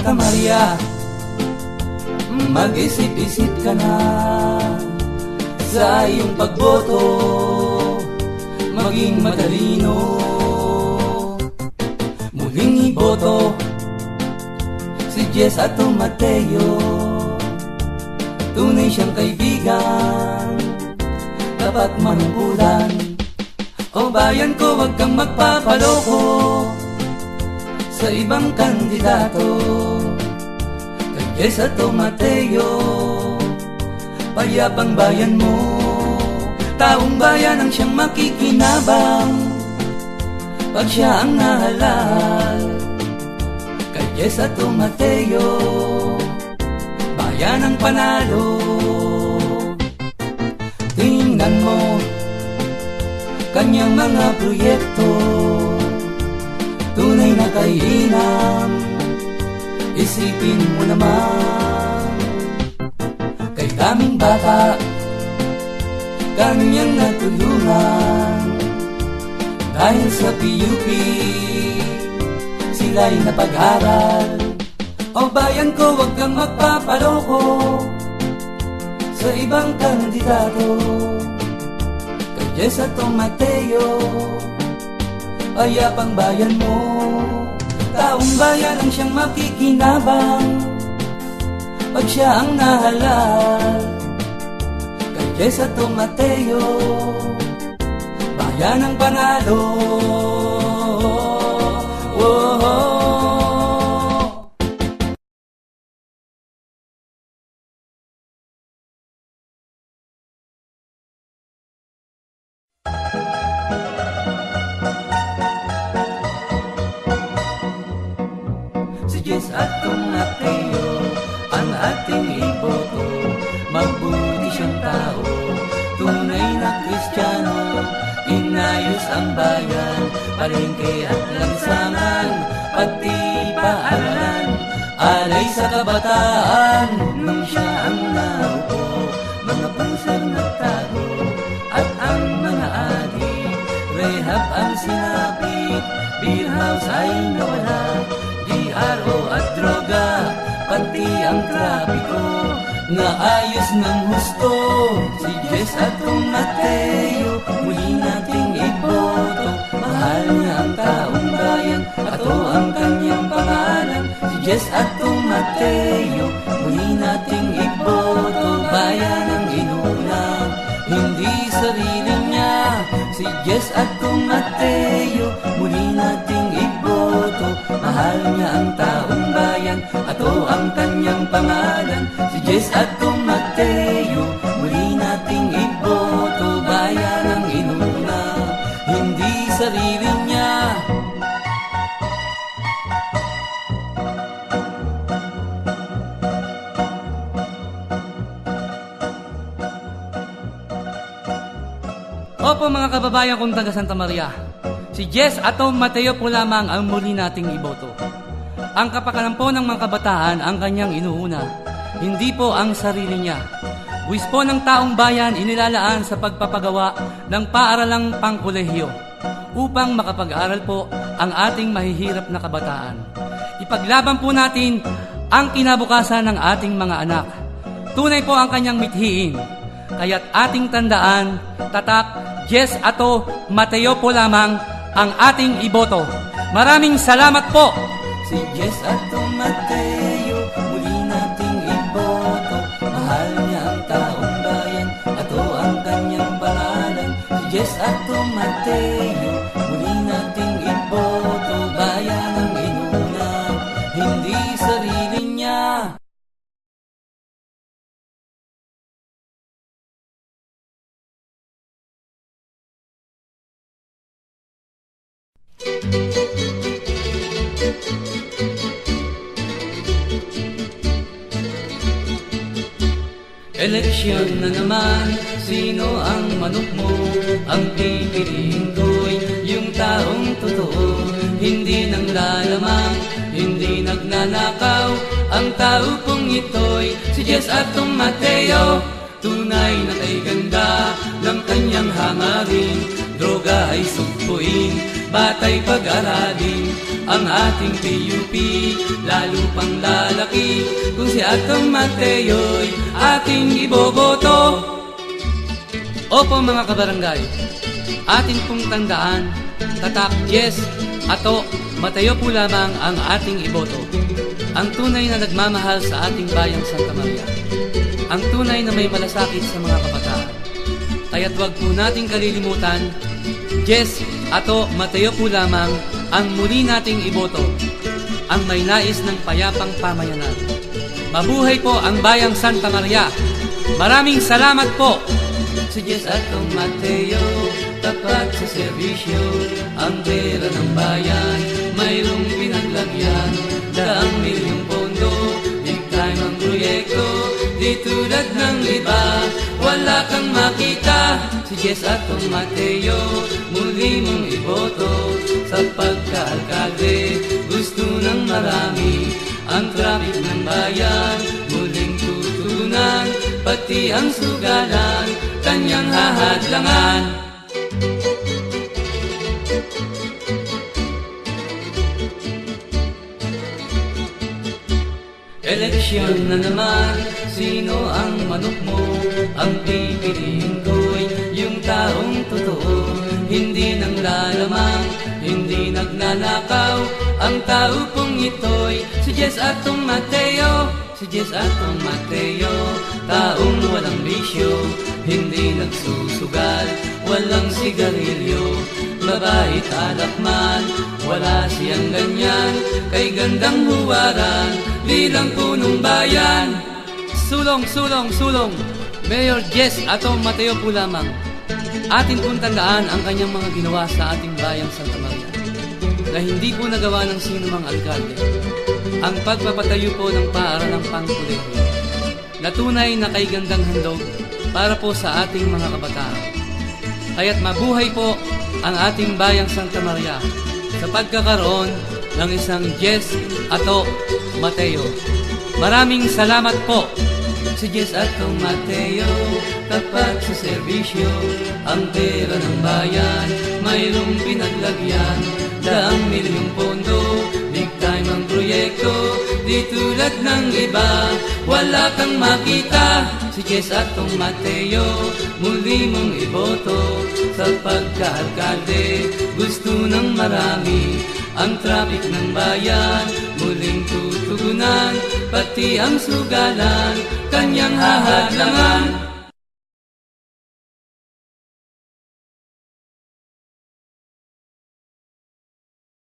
Santa Maria, mag-isip-isip ka na sa iyong pagboto, maging matalino, muling iboto si Jess Ato Mateo. Tunay siyang kaibigan, dapat manungkulan. O bayan ko, wag kang magpapaloko sa ibang kandidato. Kay Jess Ato Mateo, payapang bayan mo, taong bayan ang siyang makikinabang pag siya ang nahalal. Kay Jess Ato Mateo, bayan ang panalo. Tingnan mo kanyang mga proyekto, tunay na kainam, isipin mo naman. Kay daming bata kanyang natulungan, dahil sa PUP sila'y napag-aral. O bayan ko, wag kang magpapaloko sa ibang kandidato. Kay Jess Ato Mateo, payapang bayan mo, taong bayan ang siyang makikinabang pag siya ang nahalal. Kay Jess Ato Mateo, bayan ang panalo. Si Jess Ato Mateo ang ating iboto, mabuti siyang tao, tunay na Kristiyano, inayos ang bayan, palengke at lansangan, pati paaralan, alay sa kabataan. Nung siya ang naupo, mga pusang nagtago, at ang mga adik, rehab ang sinapit, beer house ay nawala, DRO at droga, pati ang trapiko, naayos ng husto. Si Jess Ato Mateo, muli nating iboto, mahal niya ang taong bayan, Ato ang kanyang pangalan. Si Jess Ato Mateo, muli nating iboto, bayan ang inuna, hindi sarili niya. Si Jess Ato Mateo, muli nating iboto, mahal niya ang taong bayan, Ato ang kanyang pangalan. Si Jess Ato Mateo, muli nating iboto, bayan ang inuna, hindi sarili niya. Opo mga kababayan kong taga Santa Maria, si Jess Ato Mateo po lamang ang muli nating iboto. Ang kapakanan po ng mga kabataan ang kanyang inuuna, hindi po ang sarili niya. Buwis po ng taong bayan inilalaan sa pagpapagawa ng paaralang pangkolehiyo upang makapag-aral po ang ating mahihirap na kabataan. Ipaglaban po natin ang kinabukasan ng ating mga anak. Tunay po ang kanyang mithiin, kaya't ating tandaan, tatak, Jess Ato Mateo po lamang ang ating iboto. Maraming salamat po! Si Jess Ato Mateo, muli nating iboto, mahal niya ang taong bayan, Ato ang kanyang pangalan. Si Jess Ato Mateo, muli nating iboto, bayan ang inuna, hindi sarili niya. Eleksyon na naman, sino ang manok mo? Ang pipiliin ko'y yung taong totoo, hindi nang lalamang, hindi nagnanakaw. Ang tao pong ito'y si Jess Ato Mateo, tunay na kay ganda ng kanyang hangarin. Droga ay sugpuin, batay pag-aralin, ang ating PUP, lalo pang lalaki kung si Atong Mateo'y ating iboboto. Opo mga kabarangay, atin pong tandaan, tatak yes, Ato Mateo po lamang ang ating iboto. Ang tunay na nagmamahal sa ating bayang Santa Maria, ang tunay na may malasakit sa mga kabataan. Kaya't wag po nating kalilimutan, yes, Ato Mateo po lamang ang muli nating iboto, ang may nais ng payapang pamayanan. Mabuhay po ang bayang Santa Maria. Maraming salamat po. Si Jess Atong Mateo, tapat sa serbisyo, ang pera ng bayan, mayroong pinaglagyan, daang milyong pondo, big time ang proyekto, di tulad ng iba, wala kang makita. Si Jess Atong Mateo, muli mong iboto, sa pagkaalkalde, gusto ng marami, ang traffic ng bayan, muling tutunan, pati ang sugalan, kanyang hahadlangan. Eleksyon na naman, sino ang manok mo? Ang pipiliin ko'y yung taong totoo, hindi nang lalamang, hindi nagnanakaw. Ang tao pong ito'y si Jess Atong Mateo, si Jess Atong Mateo, taong walang bisyo, hindi nagsusugal, walang sigarilyo, mabait alak man, wala siyang ganyan, kay gandang huwaran, bilang punong bayan. Sulong, sulong, sulong, Mayor Jess Atong Mateo po lamang. Atin pong tandaan ang kanyang mga ginawa sa ating bayang Santa Maria, na hindi po nagawa ng sinumang alkalde. Ang pagpapatayo po ng paaralang pangkolehiyo, na tunay na kay gandang handog para po sa ating mga kabataan. Kaya't mabuhay po ang ating bayang Santa Maria sa pagkakaroon ng isang Jess Atong Mateo. Maraming salamat po. Si Jess Atong Mateo, tapat sa serbisyo, ang pera ng bayan, mayroong pinaglagyan, daang milyong pondo, big time ang proyekto, di tulad ng iba, wala kang makita. Si Jess Atong Mateo, muli mong iboto, sa pagkaalkalde, gusto ng marami, ang traffic ng bayan, muling tutugunan, pati ang sugalan, kanyang hahadlangan.